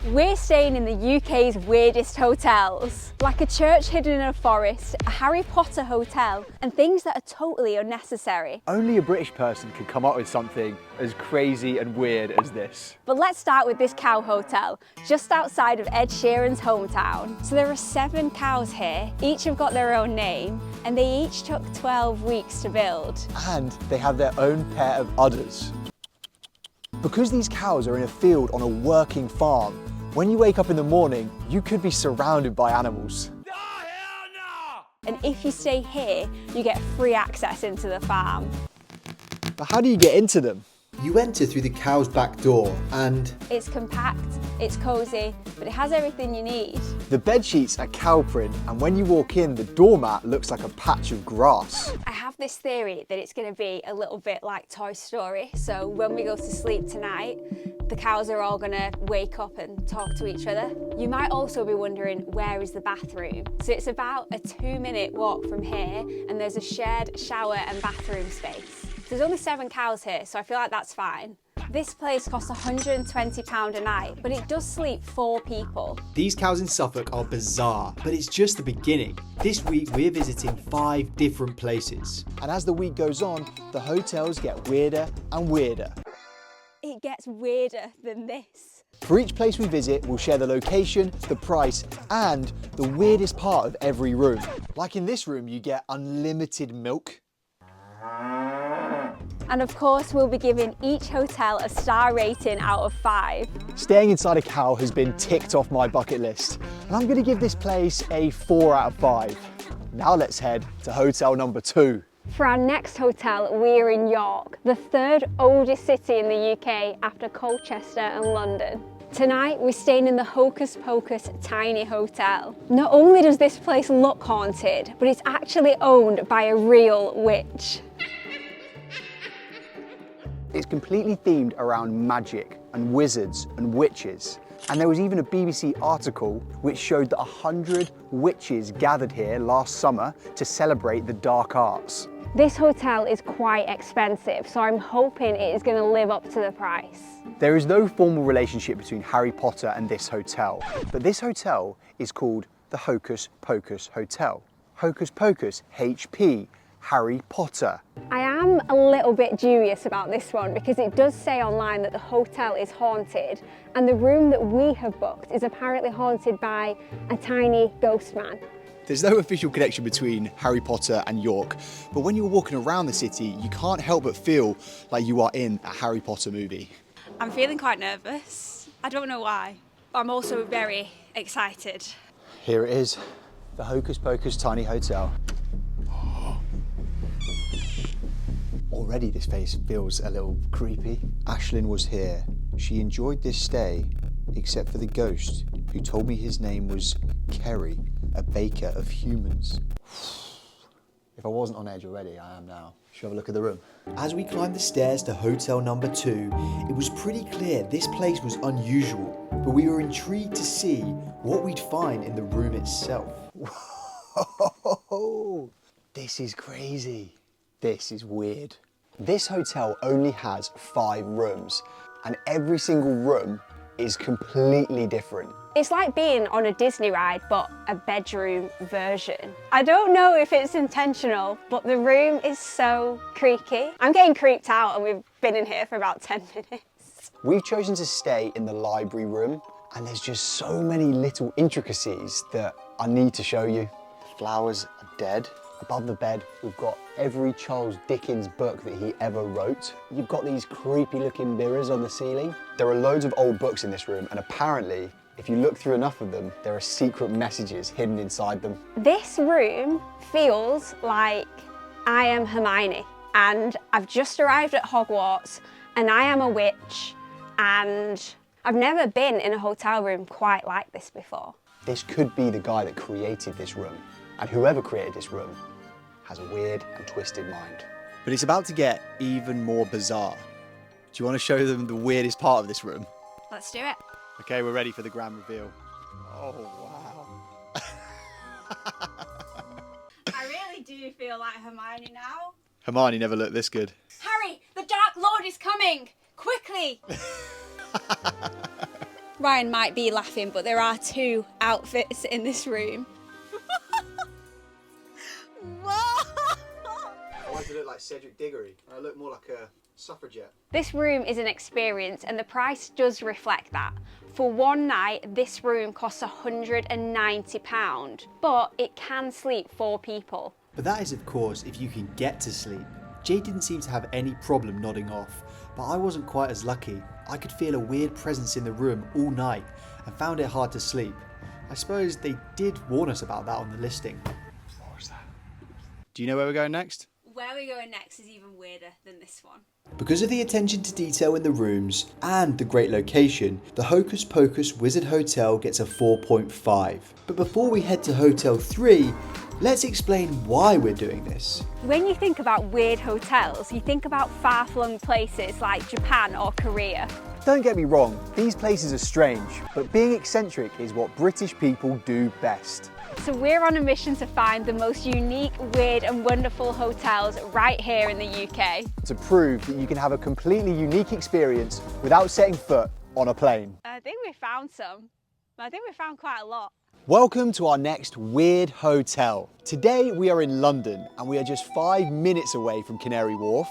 We're staying in the UK's weirdest hotels, like a church hidden in a forest, a Harry Potter hotel, and things that are totally unnecessary. Only a British person could come up with something as crazy and weird as this. But let's start with this cow hotel, just outside of Ed Sheeran's hometown. So there are 7 cows here, each have got their own name, and they each took 12 weeks to build. And they have their own pair of udders. Because these cows are in a field on a working farm, when you wake up in the morning, you could be surrounded by animals. Oh, hell no! And if you stay here, you get free access into the farm. But how do you get into them? You enter through the cow's back door and... It's compact, it's cosy, but it has everything you need. The bed sheets are cow print, and when you walk in, the doormat looks like a patch of grass. I have this theory that it's going to be a little bit like Toy Story, so when we go to sleep tonight, the cows are all going to wake up and talk to each other. You might also be wondering, where is the bathroom? So it's about a 2-minute walk from here, and there's a shared shower and bathroom space. There's only 7 cows here, so I feel like that's fine. This place costs £120 a night, but it does sleep 4 people. These cows in Suffolk are bizarre, but it's just the beginning. This week we're visiting 5 different places. And as the week goes on, the hotels get weirder and weirder. It gets weirder than this. For each place we visit, we'll share the location, the price, and the weirdest part of every room. Like in this room, you get unlimited milk. And of course, we'll be giving each hotel a star rating out of 5. Staying inside a cow has been ticked off my bucket list, and I'm going to give this place a 4 out of 5. Now let's head to hotel number 2. For our next hotel, we're in York, the 3rd oldest city in the UK after Colchester and London. Tonight, we're staying in the Hocus Pocus Tiny Hotel. Not only does this place look haunted, but it's actually owned by a real witch. It's completely themed around magic and wizards and witches. And there was even a BBC article which showed that 100 witches gathered here last summer to celebrate the dark arts. This hotel is quite expensive, so I'm hoping it is going to live up to the price. There is no formal relationship between Harry Potter and this hotel, but this hotel is called the Hocus Pocus Hotel. Hocus Pocus, HP, Harry Potter. I am a little bit dubious about this one because it does say online that the hotel is haunted, and the room that we have booked is apparently haunted by a tiny ghost man. There's no official connection between Harry Potter and York, but when you're walking around the city, you can't help but feel like you are in a Harry Potter movie. I'm feeling quite nervous. I don't know why, but I'm also very excited. Here it is, the Hocus Pocus Tiny Hotel. Already this place feels a little creepy. Ashlyn was here. She enjoyed this stay, except for the ghost, who told me his name was Kerry, a baker of humans. If I wasn't on edge already, I am now. Should we have a look at the room? As we climbed the stairs to hotel number 2, it was pretty clear this place was unusual, but we were intrigued to see what we'd find in the room itself. Whoa, this is crazy. This is weird. This hotel only has 5 rooms, and every single room is completely different. It's like being on a Disney ride, but a bedroom version. I don't know if it's intentional, but the room is so creaky. I'm getting creeped out, and we've been in here for about 10 minutes. We've chosen to stay in the library room, and there's just so many little intricacies that I need to show you. Flowers are dead. Above the bed, we've got every Charles Dickens book that he ever wrote. You've got these creepy looking mirrors on the ceiling. There are loads of old books in this room, and apparently, if you look through enough of them, there are secret messages hidden inside them. This room feels like I am Hermione, and I've just arrived at Hogwarts, and I am a witch, and I've never been in a hotel room quite like this before. This could be the guy that created this room, and whoever created this room has a weird and twisted mind. But it's about to get even more bizarre. Do you want to show them the weirdest part of this room? Let's do it. Okay, we're ready for the grand reveal. Oh, wow. I really do feel like Hermione now. Hermione never looked this good. Harry, the Dark Lord is coming! Quickly! Ryan might be laughing, but there are two outfits in this room. What? I want to look like Cedric Diggory. I look more like a suffragette. This room is an experience and the price does reflect that. For one night, this room costs £190, but it can sleep 4 people. But that is, of course, if you can get to sleep. Jade didn't seem to have any problem nodding off, but I wasn't quite as lucky. I could feel a weird presence in the room all night and found it hard to sleep. I suppose they did warn us about that on the listing. What was that? Do you know where we're going next? Where we're going next is even weirder than this one. Because of the attention to detail in the rooms and the great location, the Hocus Pocus Wizard Hotel gets a 4.5. But before we head to Hotel 3, let's explain why we're doing this. When you think about weird hotels, you think about far-flung places like Japan or Korea. Don't get me wrong, these places are strange, but being eccentric is what British people do best. So we're on a mission to find the most unique, weird and wonderful hotels right here in the UK. To prove that you can have a completely unique experience without setting foot on a plane. I think we found some. I think we found quite a lot. Welcome to our next weird hotel. Today we are in London and we are just 5 minutes away from Canary Wharf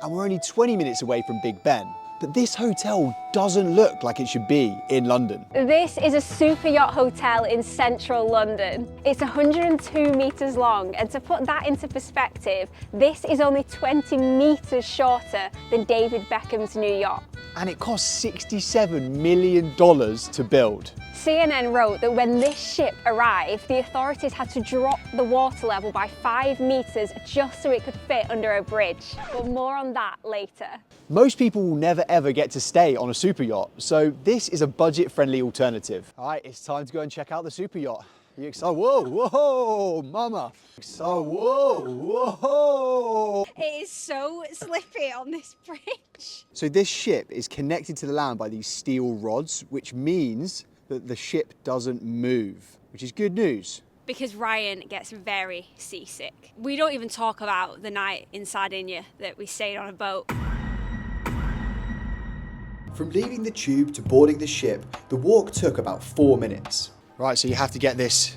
and we're only 20 minutes away from Big Ben. But this hotel doesn't look like it should be in London. This is a super yacht hotel in central London. It's 102 metres long, and to put that into perspective, this is only 20 metres shorter than David Beckham's new yacht. And it cost $67 million to build. CNN wrote that when this ship arrived, the authorities had to drop the water level by 5 metres just so it could fit under a bridge. But more on that later. Most people will never ever get to stay on a super yacht, so this is a budget-friendly alternative. All right, it's time to go and check out the super yacht. Are you excited? Whoa, whoa, mama. So, whoa, whoa. It is so slippy on this bridge. So this ship is connected to the land by these steel rods, which means that the ship doesn't move, which is good news. Because Ryan gets very seasick. We don't even talk about the night in Sardinia that we stayed on a boat. From leaving the tube to boarding the ship, the walk took about 4 minutes. Right, so you have to get this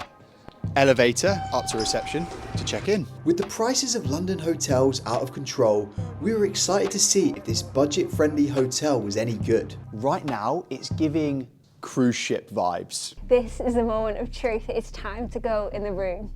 elevator up to reception to check in. With the prices of London hotels out of control, we were excited to see if this budget-friendly hotel was any good. Right now, it's giving cruise ship vibes. This is the moment of truth. It's time to go in the room.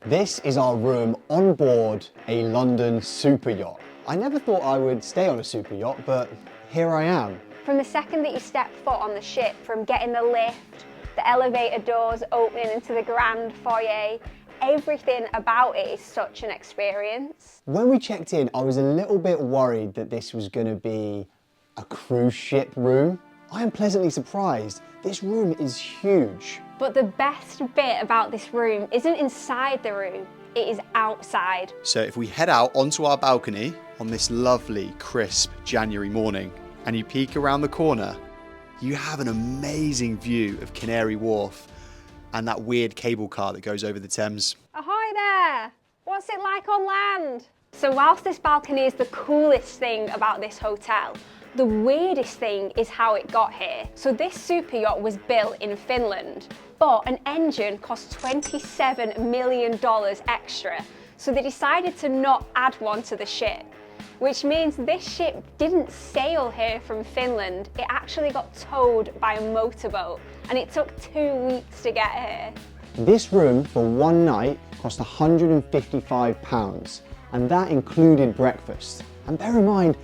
This is our room on board a London super yacht. I never thought I would stay on a super yacht, but here I am. From the second that you step foot on the ship, from getting the lift, the elevator doors opening into the grand foyer, everything about it is such an experience. When we checked in, I was a little bit worried that this was going to be a cruise ship room. I am pleasantly surprised. This room is huge. But the best bit about this room isn't inside the room, it is outside. So if we head out onto our balcony on this lovely, crisp January morning and you peek around the corner, you have an amazing view of Canary Wharf and that weird cable car that goes over the Thames. Ahoy there! What's it like on land? So whilst this balcony is the coolest thing about this hotel, the weirdest thing is how it got here. So this super yacht was built in Finland, but an engine cost $27 million extra. So they decided to not add one to the ship, which means this ship didn't sail here from Finland. It actually got towed by a motorboat, and it took 2 weeks to get here. This room for one night cost £155, and that included breakfast. And bear in mind,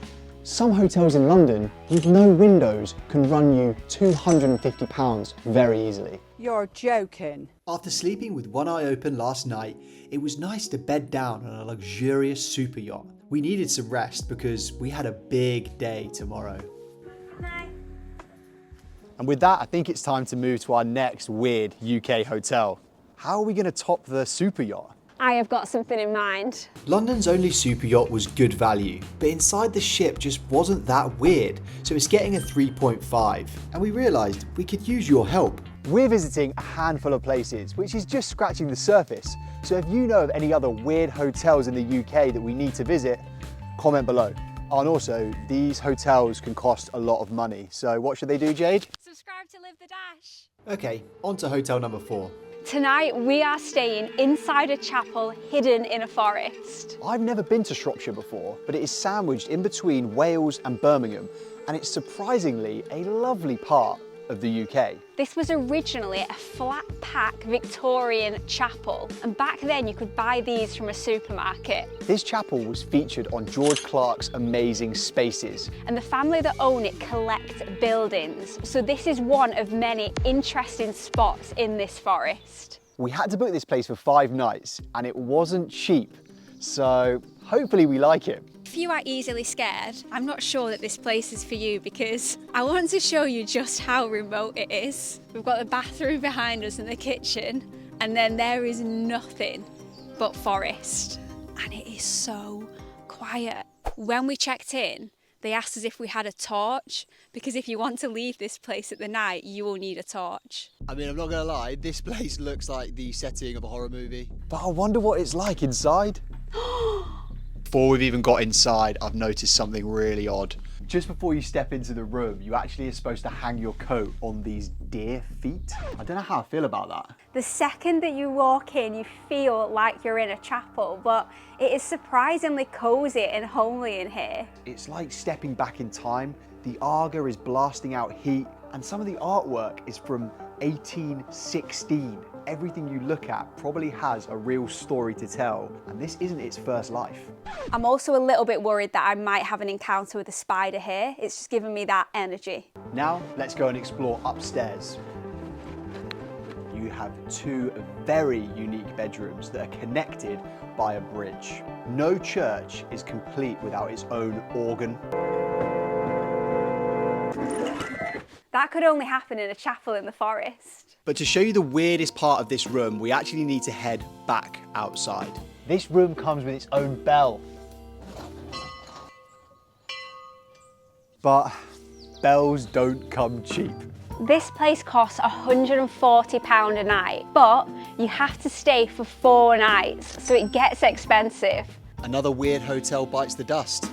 some hotels in London with no windows can run you £250 very easily. You're joking. After sleeping with one eye open last night, it was nice to bed down on a luxurious super yacht. We needed some rest because we had a big day tomorrow. And with that, I think it's time to move to our next weird UK hotel. How are we going to top the super yacht? I have got something in mind. London's only super yacht was good value, but inside the ship just wasn't that weird, so it's getting a 3.5. And we realised we could use your help. We're visiting a handful of places, which is just scratching the surface. So if you know of any other weird hotels in the UK that we need to visit, comment below. And also, these hotels can cost a lot of money. So what should they do, Jade? Subscribe to Live the Dash. Okay, on to hotel number 4. Tonight we are staying inside a chapel hidden in a forest. I've never been to Shropshire before, but it is sandwiched in between Wales and Birmingham, and it's surprisingly a lovely part of the UK. This was originally a flat pack Victorian chapel, and back then you could buy these from a supermarket. This chapel was featured on George Clark's Amazing Spaces. And the family that own it collect buildings, so this is one of many interesting spots in this forest. We had to book this place for 5 nights, and it wasn't cheap, so hopefully we like it. If you are easily scared, I'm not sure that this place is for you because I want to show you just how remote it is. We've got the bathroom behind us and the kitchen, and then there is nothing but forest. And it is so quiet. When we checked in, they asked us if we had a torch, because if you want to leave this place at the night, you will need a torch. I mean, I'm not gonna lie, this place looks like the setting of a horror movie. But I wonder what it's like inside. Before we've even got inside, I've noticed something really odd. Just before you step into the room, you actually are supposed to hang your coat on these deer feet. I don't know how I feel about that. The second that you walk in, you feel like you're in a chapel, but it is surprisingly cosy and homely in here. It's like stepping back in time. The Aga is blasting out heat, and some of the artwork is from 1816. Everything you look at probably has a real story to tell, and this isn't its first life. I'm also a little bit worried that I might have an encounter with a spider here. It's just giving me that energy. Now, let's go and explore upstairs. You have 2 very unique bedrooms that are connected by a bridge. No church is complete without its own organ. That could only happen in a chapel in the forest. But to show you the weirdest part of this room, we actually need to head back outside. This room comes with its own bell. But bells don't come cheap. This place costs £140 a night, but you have to stay for 4 nights, so it gets expensive. Another weird hotel bites the dust.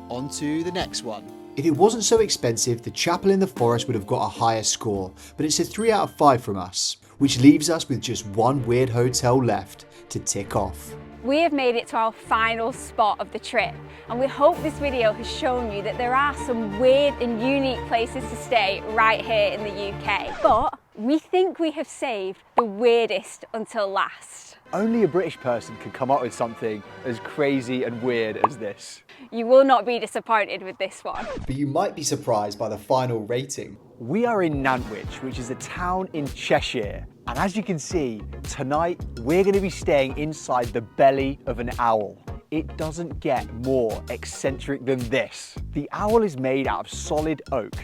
On to the next one. If it wasn't so expensive, the chapel in the forest would have got a higher score, but it's a 3 out of 5 from us, which leaves us with just one weird hotel left to tick off. We have made it to our final spot of the trip, and we hope this video has shown you that there are some weird and unique places to stay right here in the UK. But we think we have saved the weirdest until last. Only a British person could come up with something as crazy and weird as this. You will not be disappointed with this one. But you might be surprised by the final rating. We are in Nantwich, which is a town in Cheshire. And as you can see, tonight we're going to be staying inside the belly of an owl. It doesn't get more eccentric than this. The owl is made out of solid oak,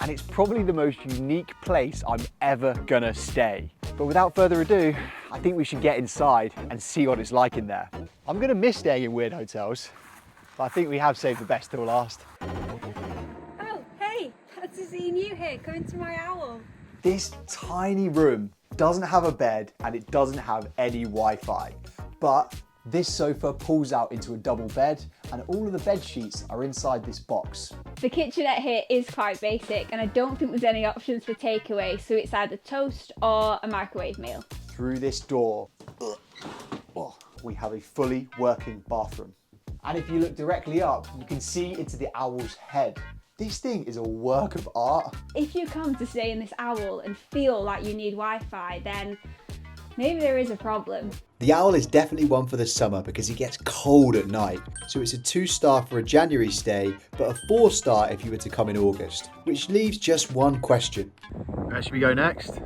and it's probably the most unique place I'm ever gonna stay. But without further ado, I think we should get inside and see what it's like in there. I'm gonna miss staying in weird hotels, but I think we have saved the best till last. Oh, hey, glad to see you here. Come into my owl. This tiny room doesn't have a bed and it doesn't have any Wi-Fi, but this sofa pulls out into a double bed and all of the bed sheets are inside this box. The kitchenette here is quite basic, and I don't think there's any options for takeaway, so it's either toast or a microwave meal. Through this door, we have a fully working bathroom. And if you look directly up, you can see into the owl's head. This thing is a work of art. If you come to stay in this owl and feel like you need Wi-Fi, then maybe there is a problem. The owl is definitely one for the summer because it gets cold at night. So it's a 2-star for a January stay, but a 4-star if you were to come in August. Which leaves just one question. Where should we go next?